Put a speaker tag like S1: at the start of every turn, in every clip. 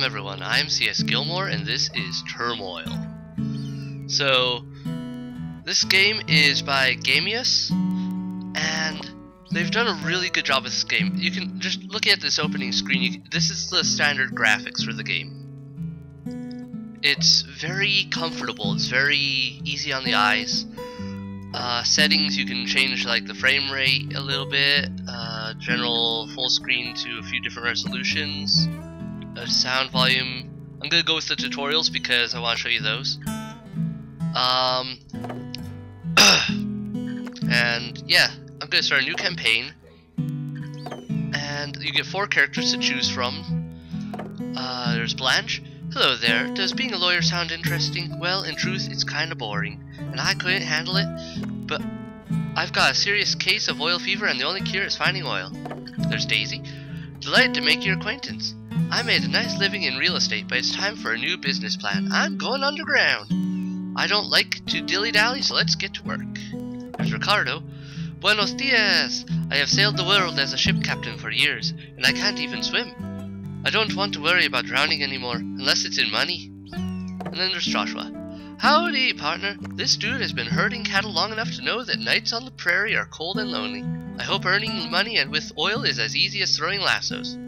S1: Welcome everyone, I'm C.S.Gilmore and this is Turmoil. So, this game is by Gamius, and they've done a really good job with this game. You can just look at this opening screen, this is the standard graphics for the game. It's very comfortable, it's very easy on the eyes. Settings, you can change like the frame rate a little bit, general full screen to a few different resolutions. Sound volume, I'm gonna go with the tutorials because I want to show you those. And yeah, I'm gonna start a new campaign, and you get 4 characters to choose from. There's Blanche. Hello there, does being a lawyer sound interesting? Well, in truth, it's kinda boring, and I couldn't handle it, but I've got a serious case of oil fever and the only cure is finding oil. There's Daisy. Delighted to make your acquaintance. I made a nice living in real estate, but it's time for a new business plan. I'm going underground. I don't like to dilly-dally, so let's get to work. There's Ricardo. Buenos dias! I have sailed the world as a ship captain for years, and I can't even swim. I don't want to worry about drowning anymore, unless it's in money. And then there's Joshua. Howdy, partner. This dude has been herding cattle long enough to know that nights on the prairie are cold and lonely. I hope earning money and with oil is as easy as throwing lassos.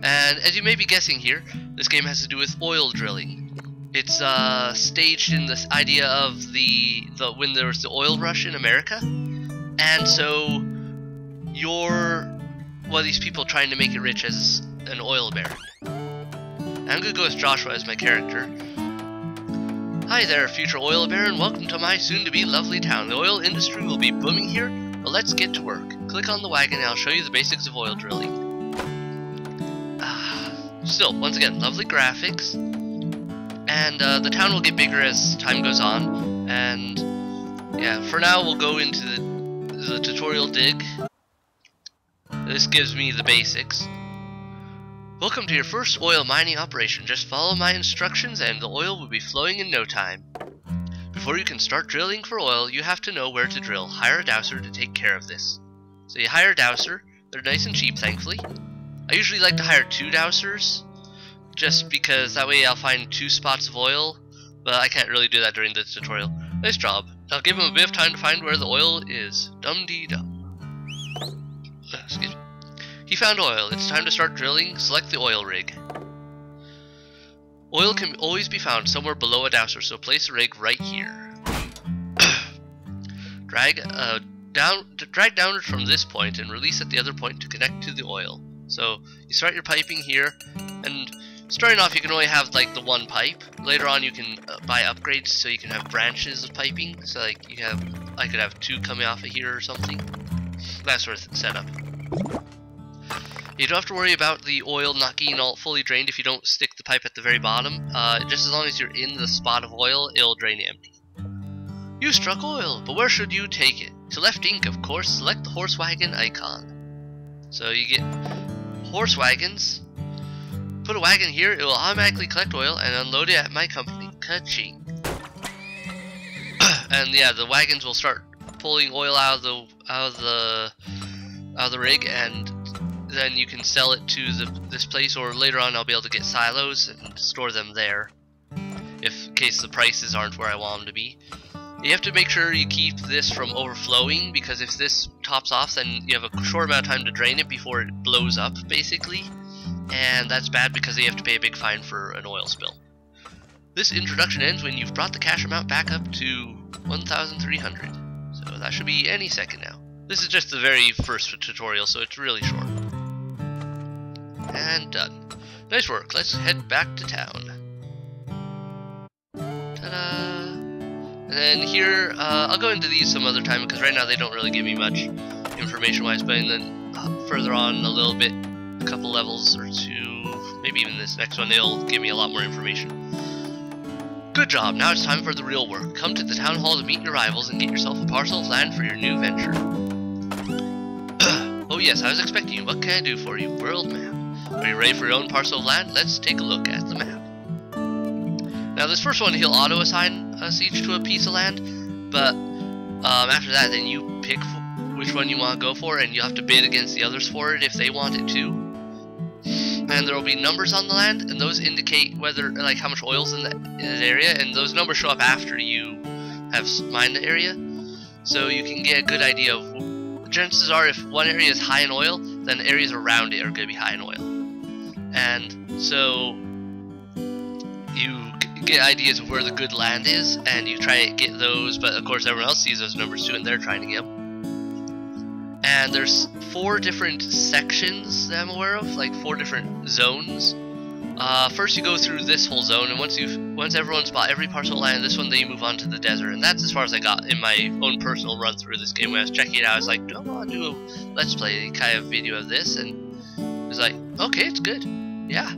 S1: And as you may be guessing here, this game has to do with oil drilling. It's staged in this idea of the when there was the oil rush in America, and so you're one of these people trying to make it rich as an oil baron. I'm gonna go with Joshua as my character. Hi there, future oil baron. Welcome to my soon-to-be lovely town. The oil industry will be booming here, but let's get to work. Click on the wagon and I'll show you the basics of oil drilling. Still, once again, lovely graphics. And the town will get bigger as time goes on. And yeah, for now we'll go into the tutorial dig. This gives me the basics. Welcome to your first oil mining operation. Just follow my instructions and the oil will be flowing in no time. Before you can start drilling for oil, you have to know where to drill. Hire a dowser to take care of this. So you hire a dowser. They're nice and cheap, thankfully. I usually like to hire 2 dowsers, just because that way I'll find 2 spots of oil, but I can't really do that during the tutorial. Nice job. I'll give him a bit of time to find where the oil is. Dum-dee-dum. Excuse me. He found oil. It's time to start drilling. Select the oil rig. Oil can always be found somewhere below a dowser, so place the rig right here. Drag downward from this point and release at the other point to connect to the oil. So you start your piping here, and starting off you can only have like the 1 pipe. Later on you can buy upgrades so you can have branches of piping. So like I could have 2 coming off of here or something. That sort of setup. You don't have to worry about the oil not getting all fully drained if you don't stick the pipe at the very bottom. Just as long as you're in the spot of oil, it'll drain empty. You struck oil, but where should you take it? To left ink, of course. Select the horse wagon icon. So you get horse wagons. Put a wagon here, it will automatically collect oil and unload it at my company. Ka-ching. And yeah, the wagons will start pulling oil out of the rig, and then you can sell it to this place, or later on I'll be able to get silos and store them there, in case the prices aren't where I want them to be. You have to make sure you keep this from overflowing, because if this tops off, then you have a short amount of time to drain it before it blows up, basically. And that's bad because you have to pay a big fine for an oil spill. This introduction ends when you've brought the cash amount back up to 1,300. So that should be any second now. This is just the very first tutorial, so it's really short. And done. Nice work. Let's head back to town. Ta-da! And then here, I'll go into these some other time because right now they don't really give me much information-wise, but then further on a little bit, a couple levels or 2, maybe even this next one, they'll give me a lot more information. Good job, now it's time for the real work. Come to the town hall to meet your rivals and get yourself a parcel of land for your new venture. Oh yes, I was expecting you. What can I do for you? World map. Are you ready for your own parcel of land? Let's take a look at the map. Now this first one, he'll auto-assign us each to a piece of land, but after that, then you pick which one you want to go for, and you'll have to bid against the others for it if they want it too. and there will be numbers on the land, and those indicate whether, like, how much oil's in that area, and those numbers show up after you have mined the area, so you can get a good idea of. Chances are, if one area is high in oil, then areas around it are going to be high in oil, and so you get ideas of where the good land is, and you try to get those. But of course, everyone else sees those numbers too, and they're trying to get them. And there's 4 different sections that I'm aware of, like 4 different zones. First you go through this whole zone, and once everyone's bought every parcel of land, this one, then you move on to the desert, and that's as far as I got in my own personal run through this game. When I was checking it out, I was like, do I want to do a let's play kind of video of this? And it was like, okay, it's good. Yeah,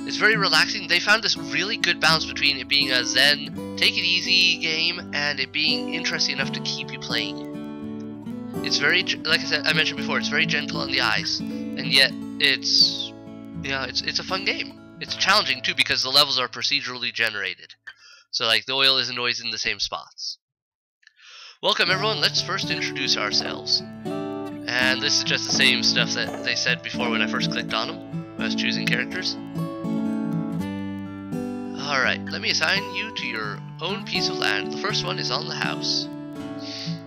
S1: it's very relaxing. They found this really good balance between it being a zen, take it easy game, and it being interesting enough to keep you playing. It's very, like I mentioned before, it's very gentle on the eyes, and yet it's, it's a fun game. It's challenging too because the levels are procedurally generated, so like the oil isn't always in the same spots. Welcome everyone. Let's first introduce ourselves, and this is just the same stuff that they said before when I first clicked on them when I was choosing characters. Alright, let me assign you to your own piece of land. The first one is on the house.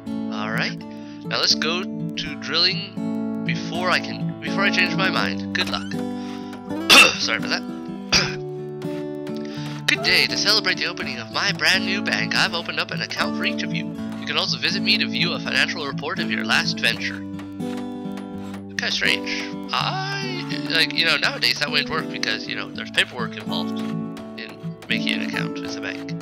S1: Alright, now let's go to drilling before I change my mind. Good luck. Sorry about that. Good day. To celebrate the opening of my brand new bank, I've opened up an account for each of you. You can also visit me to view a financial report of your last venture. Kind of strange. Nowadays that wouldn't work because, there's paperwork involved in making an account with a bank.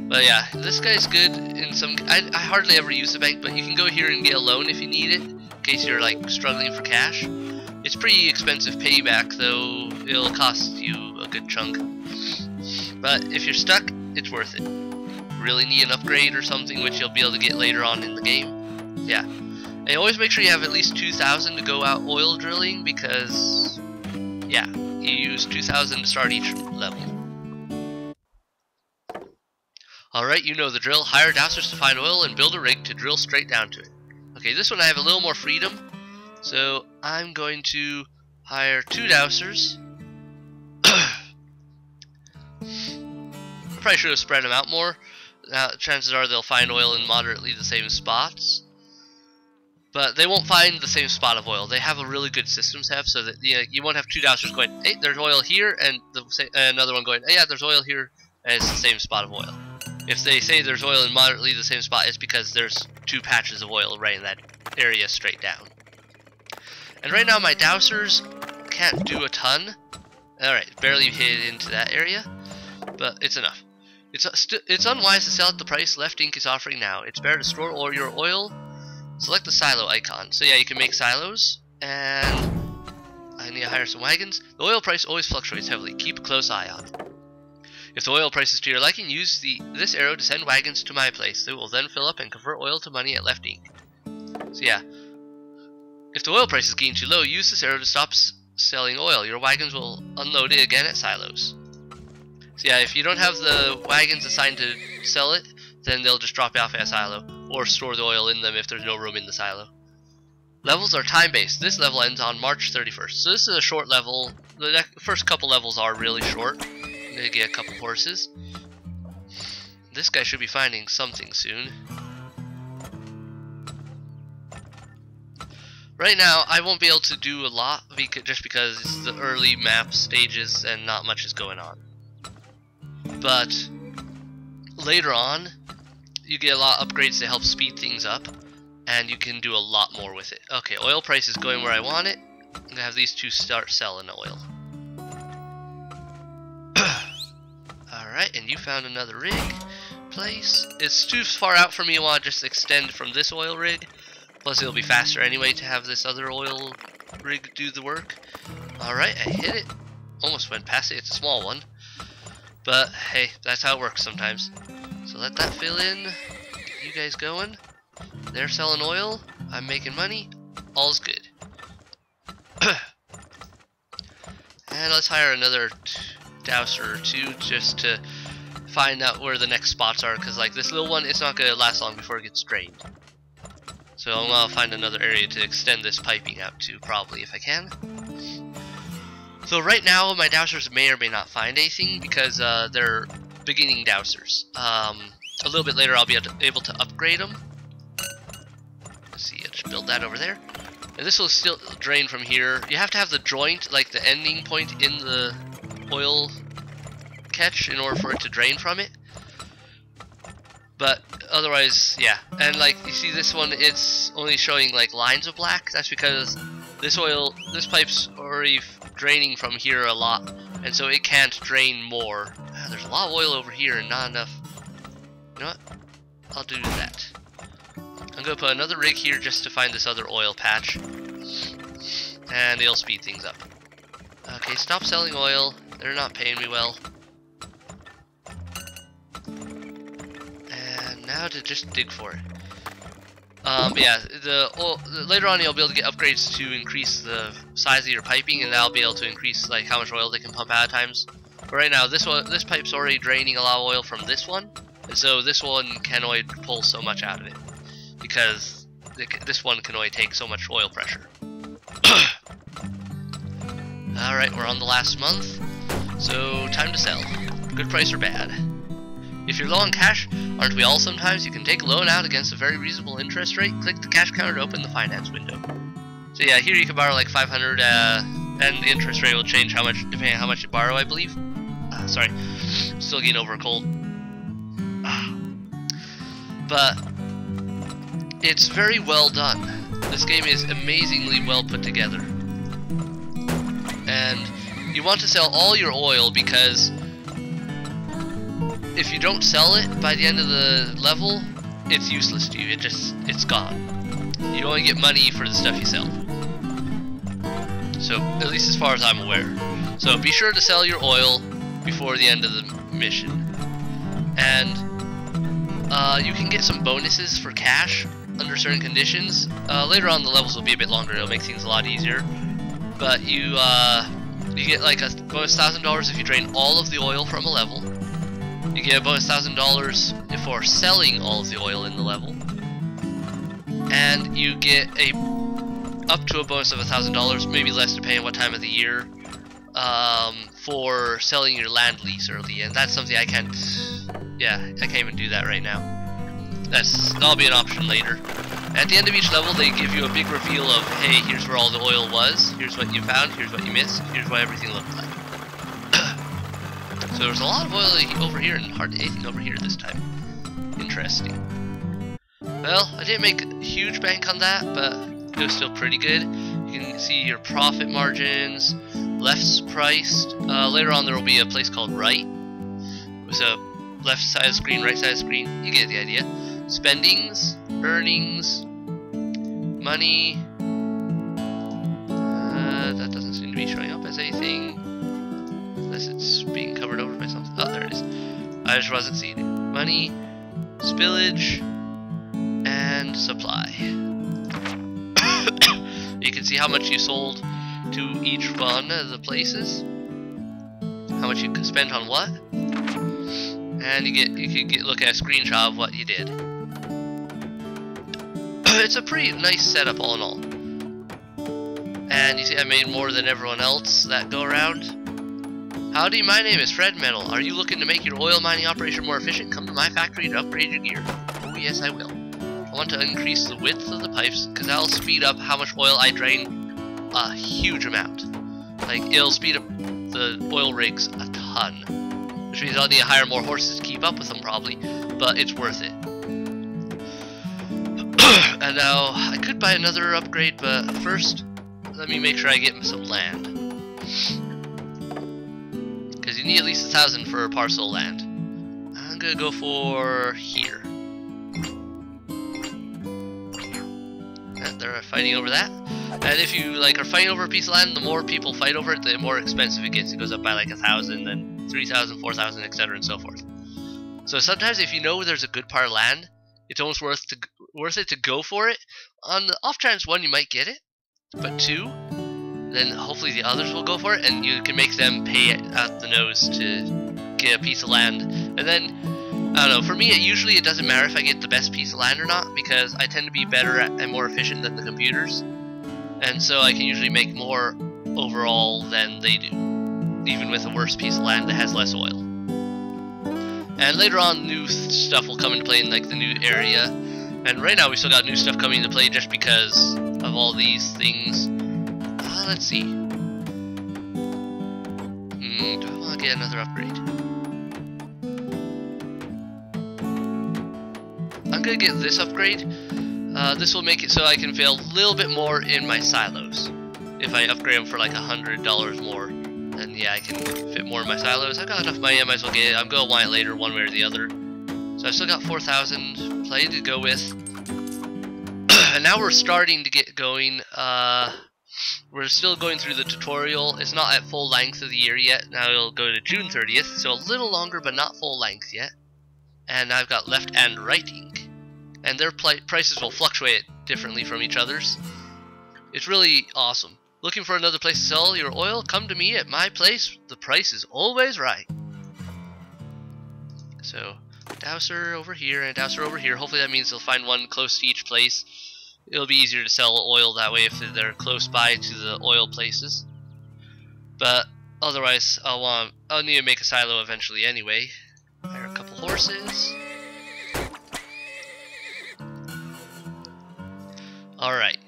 S1: But yeah, this guy's good in some. I hardly ever use the bank, but you can go here and get a loan if you need it, in case you're like struggling for cash. It's pretty expensive payback, though it'll cost you a good chunk. But if you're stuck, it's worth it. Really need an upgrade or something, which you'll be able to get later on in the game. Yeah, and always make sure you have at least 2,000 to go out oil drilling, because yeah, you use 2,000 to start each level. Alright, you know the drill. Hire dowsers to find oil and build a rig to drill straight down to it. Okay, this one I have a little more freedom, so I'm going to hire 2 dowsers. Probably should have spread them out more. Now, chances are they'll find oil in moderately the same spots, but they won't find the same spot of oil. They have a really good system set, so that you won't have 2 dowsers going, hey, there's oil here, and another one going, hey, yeah, there's oil here, and it's the same spot of oil. If they say there's oil in moderately the same spot, it's because there's 2 patches of oil right in that area straight down. And right now my dowsers can't do a ton. Alright, barely hit into that area, but it's enough. It's unwise to sell at the price Left Ink is offering now. It's better to store all your oil. Select the silo icon. So yeah, you can make silos, and I need to hire some wagons. The oil price always fluctuates heavily. Keep a close eye on it. If the oil price is to your liking, use this arrow to send wagons to my place. They will then fill up and convert oil to money at Left Ink. So yeah, if the oil price is getting too low, use this arrow to stop selling oil. Your wagons will unload it again at silos. So yeah, if you don't have the wagons assigned to sell it, then they'll just drop it off at a silo, or store the oil in them if there's no room in the silo. Levels are time-based. This level ends on March 31st. So this is a short level. The first couple levels are really short. Gonna get a couple horses. This guy should be finding something soon. Right now, I won't be able to do a lot just because it's the early map stages and not much is going on. But later on, you get a lot of upgrades to help speed things up, and you can do a lot more with it. Okay, oil price is going where I want it. I'm gonna have these 2 start selling oil. Alright, and you found another rig place. It's too far out for me. I want to just extend from this oil rig. Plus it'll be faster anyway to have this other oil rig do the work. Alright, I hit it. Almost went past it. It's a small one. But hey, that's how it works sometimes. So let that fill in. Get you guys going. They're selling oil. I'm making money. All's good. And let's hire another dowser or 2 just to find out where the next spots are, because like this little one, it's not going to last long before it gets drained. So I'm gonna find another area to extend this piping out to, probably, if I can. So right now my dowsers may or may not find anything because they're beginning dowsers. A little bit later I'll be able to upgrade them. Let's see, I'll just build that over there. And this will still drain from here. You have to have the joint, like the ending point in the oil catch in order for it to drain from it. But otherwise, yeah. And like you see this one, it's only showing like lines of black. That's because this pipe's already draining from here a lot, and so it can't drain more. There's a lot of oil over here and not enough. You know what? I'll do that. I'm gonna put another rig here just to find this other oil patch, and it'll speed things up. Okay, stop selling oil. They're not paying me well. And now to just dig for it. Yeah, later on you'll be able to get upgrades to increase the size of your piping, and that'll be able to increase like how much oil they can pump out at times. But right now, this pipe's already draining a lot of oil from this one, and so this one can only pull so much out of it because this one can only take so much oil pressure. All right, we're on the last month, so time to sell. Good price or bad. If you're low on cash, aren't we all sometimes? You can take a loan out against a very reasonable interest rate. Click the cash counter to open the finance window. So yeah, here you can borrow like 500, and the interest rate will change depending on how much you borrow, I believe. Sorry, still getting over a cold. But it's very well done. This game is amazingly well put together. And you want to sell all your oil because if you don't sell it by the end of the level, it's useless to you. It's gone. You only get money for the stuff you sell. So, at least as far as I'm aware. So, be sure to sell your oil before the end of the mission. And you can get some bonuses for cash under certain conditions. Later on the levels will be a bit longer. It'll make things a lot easier. But you get like a bonus $1,000 if you drain all of the oil from a level. You get a bonus $1,000 for selling all of the oil in the level, and you get up to a bonus of $1,000, maybe less depending on what time of the year, for selling your land lease early. And that's something I can't even do that right now. That'll be an option later. At the end of each level, they give you a big reveal of, hey, here's where all the oil was, here's what you found, here's what you missed, here's what everything looked like. So there's a lot of oil over here and hardly anything over here this time. Interesting. Well, I didn't make a huge bank on that, but it was still pretty good. You can see your profit margins, left's priced. Later on there will be a place called right. So left side of the screen, right side of the screen, you get the idea. Spendings, earnings, money. That doesn't seem to be showing up as anything. Unless it's being covered over by something. Oh, there it is. I just wasn't seeing it. Money, spillage, and supply. You can see how much you sold to each one of the places, how much you could spend on what, and you can look at a screenshot of what you did. It's a pretty nice setup all in all. And you see I made more than everyone else that go around. Howdy, my name is Fred Metal. Are you looking to make your oil mining operation more efficient? Come to my factory to upgrade your gear. Oh yes, I will. I want to increase the width of the pipes because that'll speed up how much oil I drain a huge amount. Like, it'll speed up the oil rigs a ton. Which means I'll need to hire more horses to keep up with them probably, but it's worth it. And now, I could buy another upgrade, but first, let me make sure I get some land. Because you need at least 1,000 for a parcel of land. I'm gonna go for here. And they're fighting over that. And if you are fighting over a piece of land, the more people fight over it, the more expensive it gets. It goes up by like 1,000, then 3,000, 4,000, etc., and so forth. So sometimes if you know there's a good part of land, it's almost worth it to go for it. On the off chance, one, you might get it, but two, then hopefully the others will go for it, and you can make them pay out the nose to get a piece of land. And then I don't know, for me usually it doesn't matter if I get the best piece of land or not, because I tend to be better at and more efficient than the computers, and so I can usually make more overall than they do, even with a worse piece of land that has less oil. And later on new stuff will come into play in like the new area, and right now we still got new stuff coming into play just because of all these things. Let's see. Do I want to get another upgrade? I'm gonna get this upgrade. This will make it so I can fail a little bit more in my silos. If I upgrade them for like $100 more, then yeah, I can fit more in my silos. I got enough money, I might as well get it. I'm gonna want it later, one way or the other. So I've still got 4,000 play to go with. And now we're starting to get going. We're still going through the tutorial. It's not at full length of the year yet. Now it'll go to June 30th, so a little longer, but not full length yet. And I've got left and right ink, and their prices will fluctuate differently from each other's. It's really awesome. Looking for another place to sell your oil? Come to me at my place. The price is always right. So, dowser over here and dowser over here. Hopefully that means they'll find one close to each place. It'll be easier to sell oil that way if they're close by to the oil places. But otherwise, I'll need to make a silo eventually anyway. Hire a couple horses. Alright.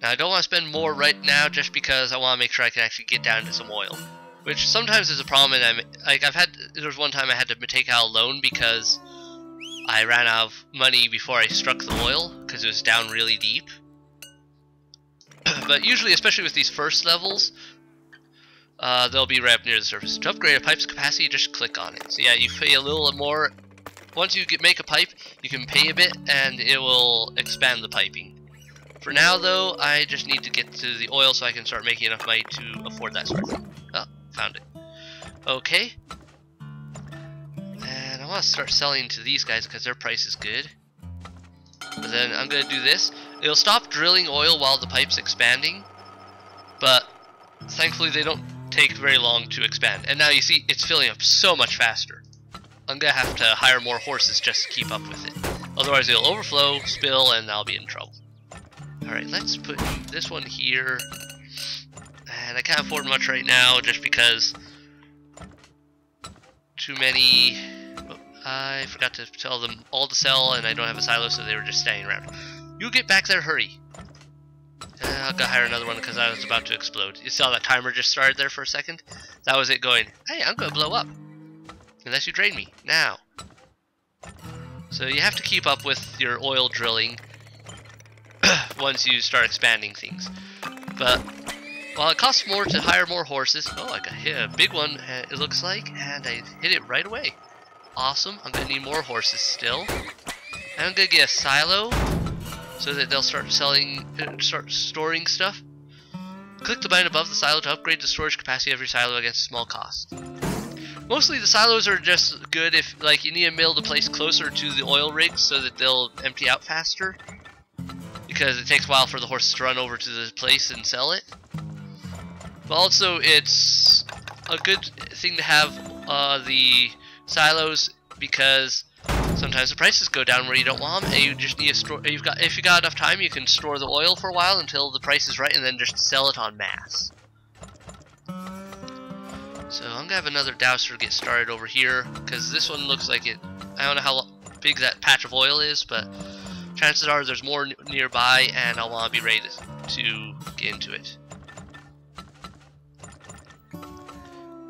S1: Now I don't want to spend more right now just because I want to make sure I can actually get down to some oil. Which sometimes is a problem, and there was one time I had to take out a loan because I ran out of money before I struck the oil, because it was down really deep. But usually, especially with these first levels, they'll be right up near the surface. To upgrade a pipe's capacity, just click on it. So yeah, you pay a little more. Once you make a pipe, you can pay a bit, and it will expand the piping. For now, though, I just need to get to the oil so I can start making enough money to afford that sort of thing. Oh, found it. Okay. And I want to start selling to these guys because their price is good. But then I'm going to do this. It'll stop drilling oil while the pipe's expanding, but thankfully they don't take very long to expand. And now you see it's filling up so much faster. I'm going to have to hire more horses just to keep up with it. Otherwise it'll overflow, spill, and I'll be in trouble. Alright, let's put this one here. And I can't afford much right now just because too many. I forgot to tell them all to sell, and I don't have a silo, so they were just standing around. You get back there, hurry. I'll go hire another one because I was about to explode. You saw that timer just started there for a second? That was it going, hey, I'm going to blow up. Unless you drain me. Now. So you have to keep up with your oil drilling once you start expanding things. But while it costs more to hire more horses, oh, I got hit a big one, it looks like, and I hit it right away. Awesome. I'm going to need more horses still. And I'm going to get a silo so that they'll start storing stuff. Click the button above the silo to upgrade the storage capacity of your silo against a small cost. Mostly the silos are just good if like you need a mill to place closer to the oil rigs so that they'll empty out faster, because it takes a while for the horses to run over to the place and sell it. But also it's a good thing to have the silos, because sometimes the prices go down where you don't want them, and you just need to store. If you got enough time, you can store the oil for a while until the price is right, and then just sell it on mass. So I'm gonna have another dowser get started over here, because this one looks like it. I don't know how big that patch of oil is, but chances are there's more nearby, and I'll want to be ready to get into it.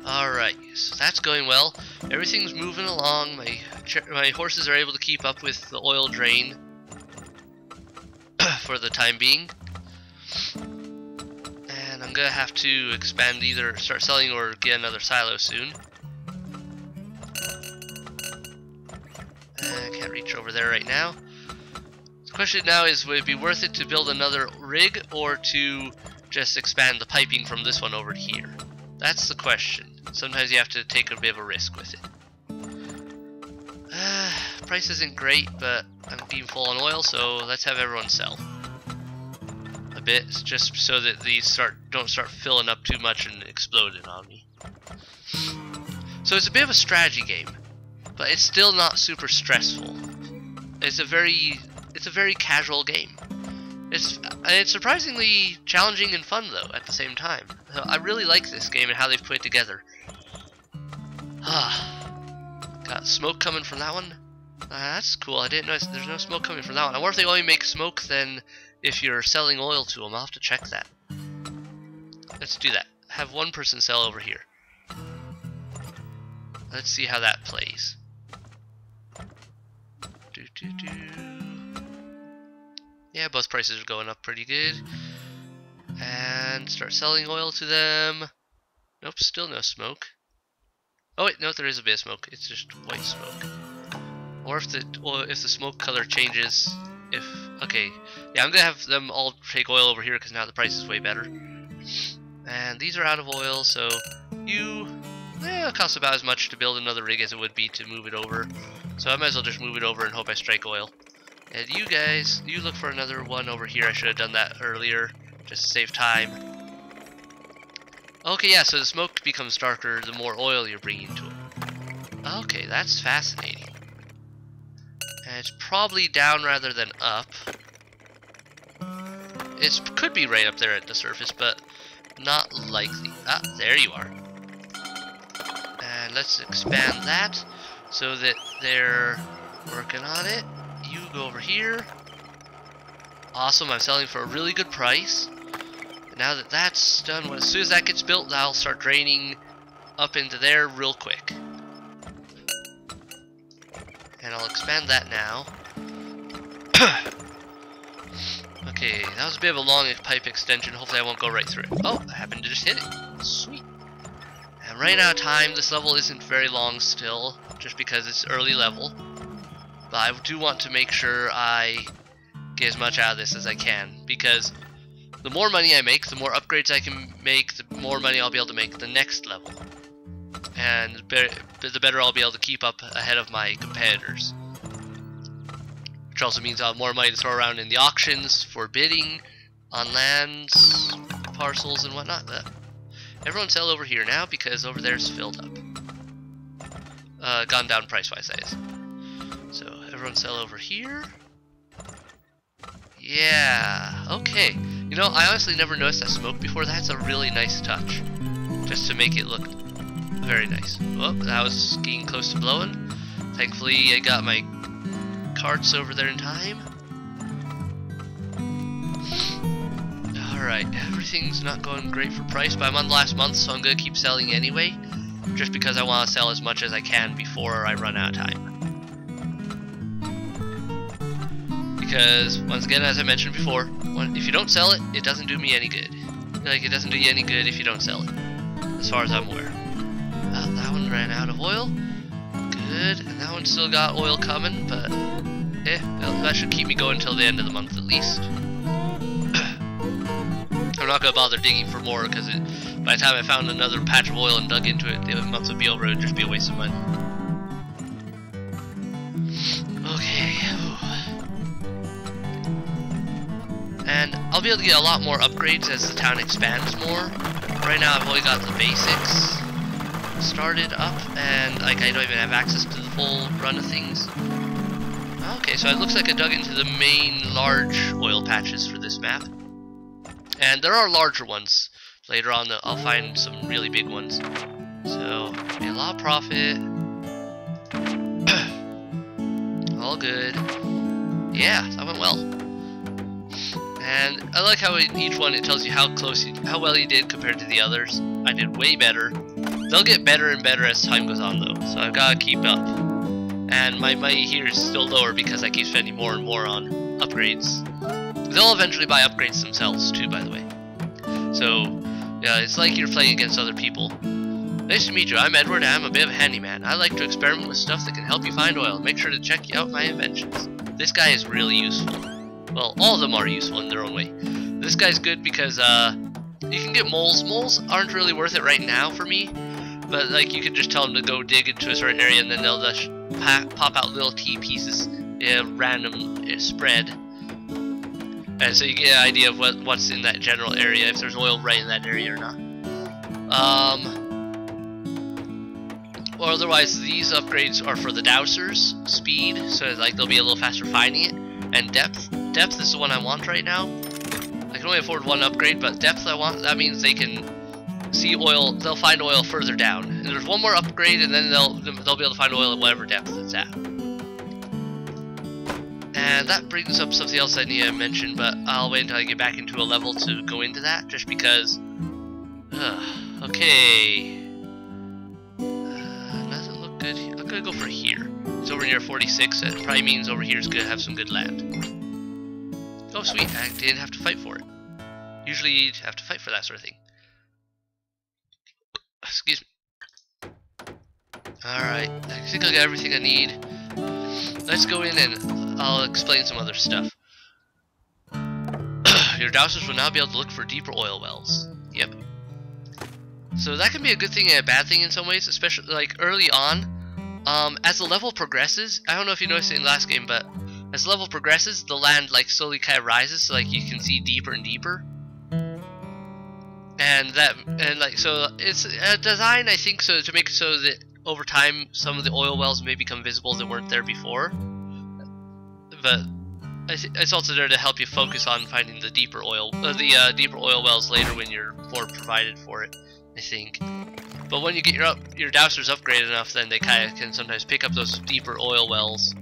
S1: Alright, so that's going well. Everything's moving along. My horses are able to keep up with the oil drain for the time being. And I'm gonna have to expand, either start selling or get another silo soon. I can't reach over there right now. The question now is, would it be worth it to build another rig or to just expand the piping from this one over to here? That's the question. Sometimes you have to take a bit of a risk with it. Price isn't great, but I'm being full on oil, so let's have everyone sell a bit, just so that these don't start filling up too much and exploding on me. So it's a bit of a strategy game. but it's still not super stressful. It's a very casual game. It's surprisingly challenging and fun though at the same time. So I really like this game and how they've put it together. Got smoke coming from that one. That's cool. I didn't notice there's no smoke coming from that one. I wonder if they only make smoke then if you're selling oil to them. I'll have to check that. Let's do that. Have one person sell over here. Let's see how that plays. Yeah, both prices are going up pretty good. And start selling oil to them. Nope, still no smoke. Oh wait, no, there is a bit of smoke. It's just white smoke. Or if the smoke color changes. Okay, yeah, I'm gonna have them all take oil over here because now the price is way better. And these are out of oil, so it costs about as much to build another rig as it would be to move it over. So I might as well just move it over and hope I strike oil. And you guys, you look for another one over here. I should have done that earlier, just to save time. Okay, yeah, so the smoke becomes darker the more oil you're bringing to it. Okay, that's fascinating. And it's probably down rather than up. It could be right up there at the surface, but not likely. Ah, there you are. And let's expand that so that they're working on it. You go over here. Awesome, I'm selling for a really good price. Now that that's done, as soon as that gets built, I'll start draining up into there real quick. And I'll expand that now. Okay, that was a bit of a long pipe extension. Hopefully I won't go right through it. Oh, I happened to just hit it. Sweet. And right out of time, this level isn't very long still, just because it's early level. But I do want to make sure I get as much out of this as I can, because the more money I make, the more upgrades I can make, the more money I'll be able to make the next level. And the better I'll be able to keep up ahead of my competitors. Which also means I'll have more money to throw around in the auctions for bidding on lands, parcels, and whatnot. Everyone sell over here now because over there's filled up. Gone down price-wise, that is. So everyone sell over here. Yeah, okay. You know, I honestly never noticed that smoke before. That's a really nice touch. Just to make it look very nice. Well, that was getting close to blowing. Thankfully, I got my carts over there in time. Alright, everything's not going great for price, but I'm on the last month, so I'm going to keep selling anyway. Just because I want to sell as much as I can before I run out of time. Because, once again, as I mentioned before, if you don't sell it, it doesn't do me any good. Like, it doesn't do you any good if you don't sell it. As far as I'm aware. That one ran out of oil. Good. And that one still got oil coming, but that should keep me going until the end of the month at least. I'm not going to bother digging for more, because by the time I found another patch of oil and dug into it, the month would be over. It would just be a waste of money. Okay. And I'll be able to get a lot more upgrades as the town expands more. Right now I've only got the basics started up, and like I don't even have access to the full run of things. Okay, so it looks like I dug into the main large oil patches for this map. And there are larger ones. Later on I'll find some really big ones. So, be a lot of profit. All good. Yeah, that went well. And I like how in each one it tells you how well you did compared to the others. I did way better. They'll get better and better as time goes on though, so I've got to keep up. And my money here is still lower because I keep spending more and more on upgrades. They'll eventually buy upgrades themselves too, by the way. So, yeah, it's like you're playing against other people. Nice to meet you, I'm Edward, I'm a bit of a handyman. I like to experiment with stuff that can help you find oil. Make sure to check out my inventions. This guy is really useful. Well, all of them are useful in their own way. This guy's good because you can get moles. Moles aren't really worth it right now for me, but like you can just tell them to go dig into a certain area and then they'll just pop out little tea pieces in a random spread. And so you get an idea of what's in that general area, if there's oil right in that area or not. or otherwise these upgrades are for the dowsers. Speed, so like they'll be a little faster finding it, and depth. Depth is the one I want right now. I can only afford one upgrade, but depth I want. That means they can see oil. They'll find oil further down. And there's one more upgrade, and then they'll be able to find oil at whatever depth it's at. And that brings up something else I need to mention, but I'll wait until I get back into a level to go into that, just because. Okay. Doesn't look good. I'm gonna go for here. It's over near 46. That probably means over here is gonna have some good land. Oh, sweet! I didn't have to fight for it. Usually, you'd have to fight for that sort of thing. Excuse me. Alright, I think I got everything I need. Let's go in and I'll explain some other stuff. Your dowsers will now be able to look for deeper oil wells. Yep. So that can be a good thing and a bad thing in some ways, especially like early on. As the level progresses, I don't know if you noticed it in the last game, but as the level progresses, the land like slowly kind of rises, so like you can see deeper and deeper. And so it's a design, I think, so to make it so that over time some of the oil wells may become visible that weren't there before. But it's also there to help you focus on finding the deeper oil wells later when you're more provided for it, I think. But when you get your dowsers upgraded enough, then they kind of can sometimes pick up those deeper oil wells.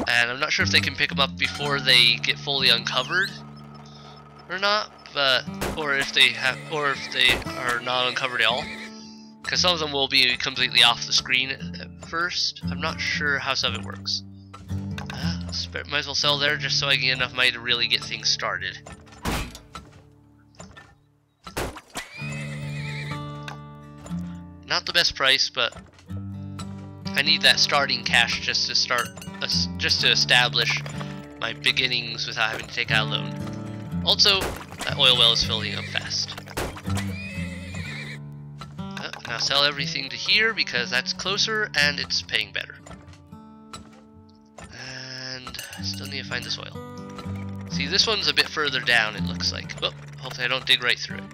S1: And I'm not sure if they can pick them up before they get fully uncovered or not, or if they are not uncovered at all. Because some of them will be completely off the screen at first. I'm not sure how some of it works. Might as well sell there just so I can get enough money to really get things started. Not the best price, but I need that starting cash just to establish my beginnings without having to take out a loan. Also, that oil well is filling up fast. Now sell everything to here because that's closer and it's paying better. And I still need to find this oil. See, this one's a bit further down, it looks like. Oh, hopefully I don't dig right through it.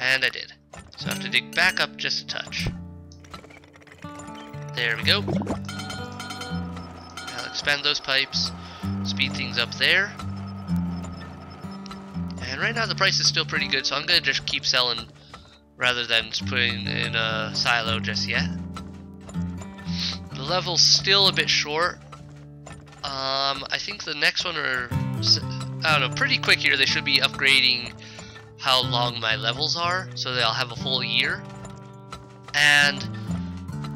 S1: And I did. So I have to dig back up just a touch. There we go. I'll expand those pipes, speed things up there. And right now the price is still pretty good, so I'm going to just keep selling rather than putting in a silo just yet. The level's still a bit short. I think the next one I don't know, pretty quick here they should be upgrading how long my levels are, so that I'll have a full year. And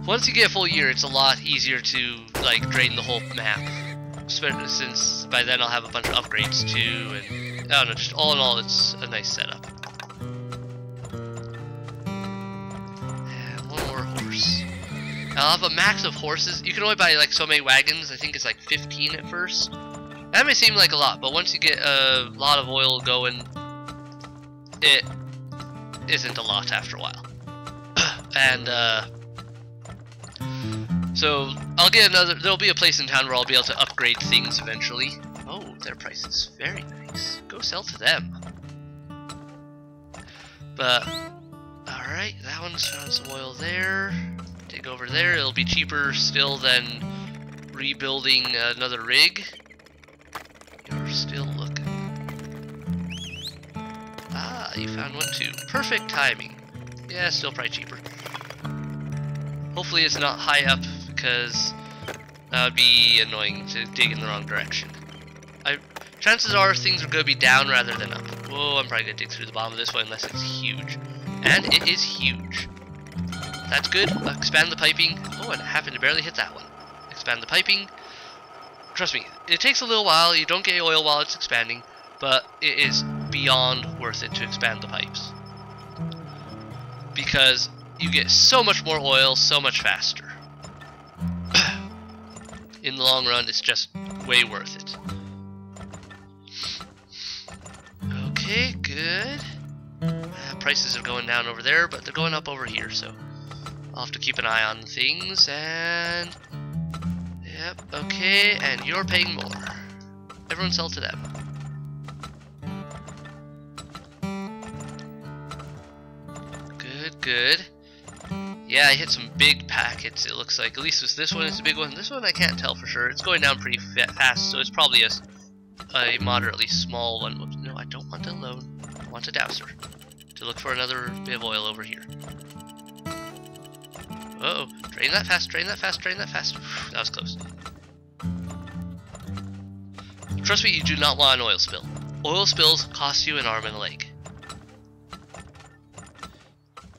S1: once you get a full year, it's a lot easier to like drain the whole map, especially since by then I'll have a bunch of upgrades too, and I don't know, just all in all it's a nice setup. And one more horse. I'll have a max of horses. You can only buy like so many wagons. I think it's like 15 at first. That may seem like a lot, but once you get a lot of oil going, it isn't a lot after a while. And so I'll get another. There'll be a place in town where I'll be able to upgrade things eventually. Oh, their price is very nice. Go sell to them. But alright, that one's found some oil there. Dig over there. It'll be cheaper still than rebuilding another rig. You're still looking. Ah, you found one too. Perfect timing. Yeah, still probably cheaper. Hopefully it's not high up, because that would be annoying to dig in the wrong direction. Chances are things are going to be down rather than up. Whoa, I'm probably going to dig through the bottom of this one unless it's huge. And it is huge. That's good. Expand the piping. Oh, and I happened to barely hit that one. Expand the piping. Trust me, it takes a little while. You don't get oil while it's expanding, but it is beyond worth it to expand the pipes. Because you get so much more oil so much faster. In the long run, it's just way worth it. Okay, good. Prices are going down over there, but they're going up over here, so I'll have to keep an eye on things. And yep, okay, and you're paying more. Everyone sell to them. Good, good. Yeah, I hit some big packets, it looks like. At least with this one, it's a big one. This one, I can't tell for sure. It's going down pretty fast, so it's probably a moderately small one. Whoops, no, I don't want a loan. I want a dowser. To look for another bit of oil over here. Uh-oh. Drain that fast, drain that fast, drain that fast. Whew, that was close. Trust me, you do not want an oil spill. Oil spills cost you an arm and a leg.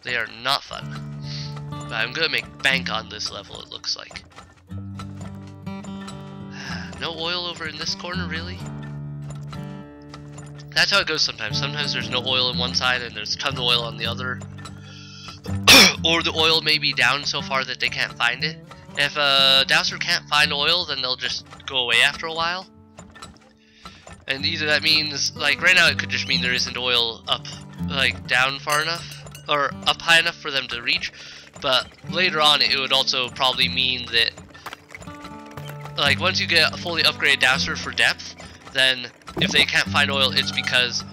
S1: They are not fun. But I'm gonna make bank on this level, it looks like. No oil over in this corner, really? That's how it goes sometimes. Sometimes there's no oil on one side and there's tons of oil on the other. Or the oil may be down so far that they can't find it. If a dowser can't find oil, then they'll just go away after a while. And either that means, like right now it could just mean there isn't oil up, like down far enough, or up high enough for them to reach. But later on it would also probably mean that, like once you get a fully upgraded dowser for depth, then if they can't find oil, it's because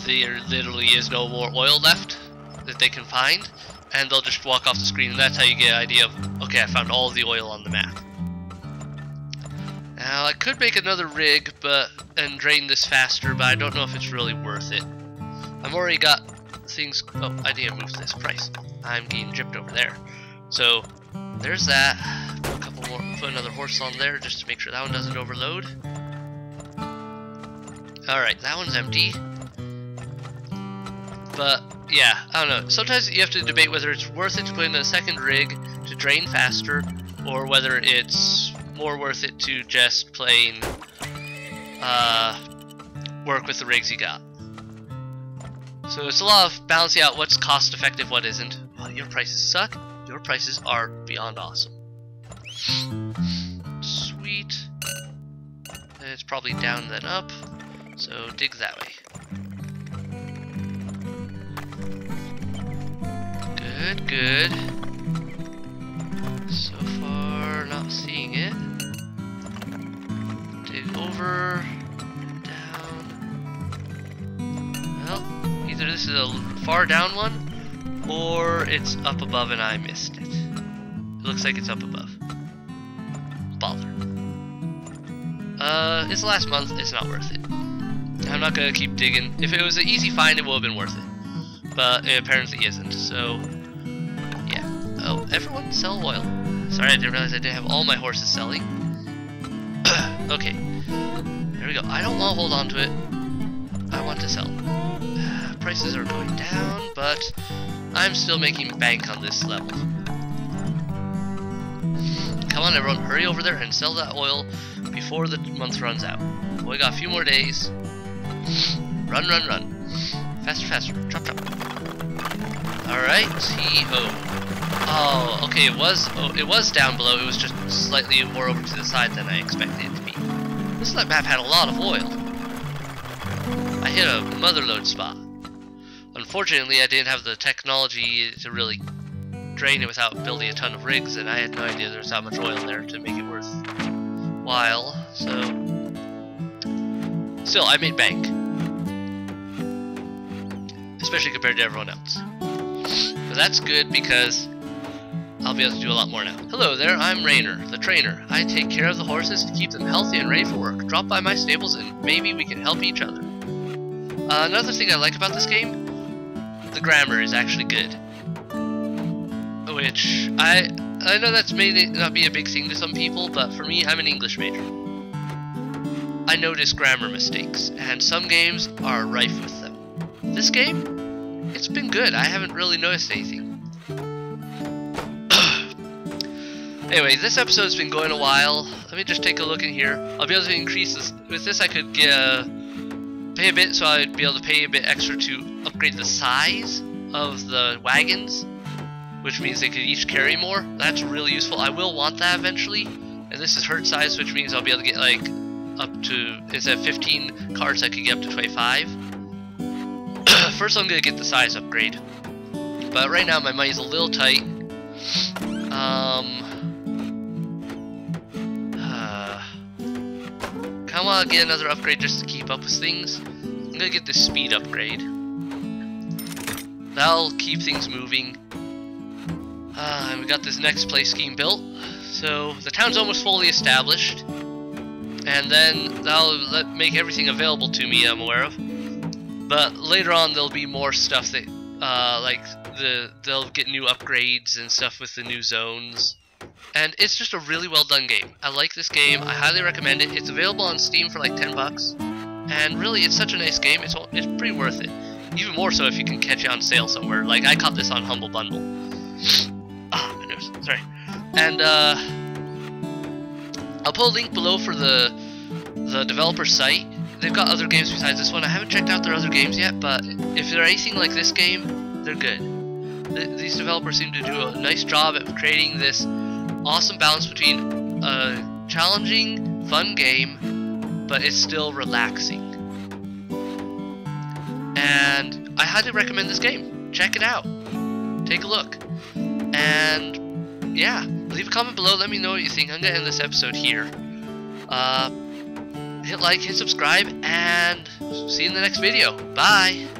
S1: there literally is no more oil left that they can find, and they'll just walk off the screen, and that's how you get an idea of, okay, I found all of the oil on the map. Now I could make another rig and drain this faster, but I don't know if it's really worth it. I've already got things. Oh, I need to move this price. I'm getting gypped over there. So there's that. Put a couple more. Put another horse on there just to make sure that one doesn't overload. All right, that one's empty. But yeah, I don't know. Sometimes you have to debate whether it's worth it to put in a second rig to drain faster, or whether it's more worth it to just plain work with the rigs you got. So it's a lot of balancing out what's cost effective, what isn't. Oh, your prices suck. Your prices are beyond awesome. Sweet. It's probably down then up. So dig that way. Good, good. So far, not seeing it. Dig over, down. Well, either this is a far down one, or it's up above and I missed it. It looks like it's up above. Bother. It's last month, it's not worth it. I'm not gonna keep digging. If it was an easy find, it would have been worth it. But it apparently isn't, so yeah. Oh, everyone sell oil. Sorry, I didn't realize I didn't have all my horses selling. Okay, there we go. I don't want to hold on to it. I want to sell. Prices are going down, but I'm still making bank on this level. Come on, everyone, hurry over there and sell that oil before the month runs out. We got a few more days. Run, run, run. Faster, faster. Chop, chop. Alright, Oh, okay, it was down below. It was just slightly more over to the side than I expected it to be. This map had a lot of oil. I hit a motherlode spot. Unfortunately, I didn't have the technology to really drain it without building a ton of rigs, and I had no idea there was that much oil in there to make it worthwhile. So, still, I made bank, especially compared to everyone else. But that's good because I'll be able to do a lot more now. Hello there, I'm Rainer, the trainer. I take care of the horses to keep them healthy and ready for work. Drop by my stables and maybe we can help each other. Another thing I like about this game, the grammar is actually good. Which, I know that's may not be a big thing to some people, but for me, I'm an English major. I notice grammar mistakes, and some games are rife with them. This game, it's been good. I haven't really noticed anything. Anyway, this episode's been going a while. Let me just take a look in here. I'll be able to increase this. With this, I could pay a bit, so I'd be able to pay a bit extra to upgrade the size of the wagons, which means they could each carry more. That's really useful. I will want that eventually. And this is herd size, which means I'll be able to get like up to, instead of 15 carts, I could get up to 25. First, I'm gonna get the size upgrade. But right now, my money's a little tight. Kinda wanna get another upgrade just to keep up with things. I'm gonna get this speed upgrade. That'll keep things moving. And we got this next play scheme built. So the town's almost fully established. And then that'll make everything available to me I'm aware of. But later on there'll be more stuff that, like they'll get new upgrades and stuff with the new zones. And it's just a really well done game. I like this game. I highly recommend it. It's available on Steam for like 10 bucks. And really, it's such a nice game. It's pretty worth it. Even more so if you can catch it on sale somewhere. Like, I caught this on Humble Bundle. Ah, my nose. Sorry. And, I'll put a link below for the developer site. They've got other games besides this one. I haven't checked out their other games yet, but if they're anything like this game, they're good. These developers seem to do a nice job at creating this awesome balance between a challenging, fun game, but it's still relaxing. And I highly recommend this game. Check it out. Take a look. And yeah, leave a comment below. Let me know what you think. I'm gonna end this episode here. Hit like, hit subscribe, and see you in the next video. Bye.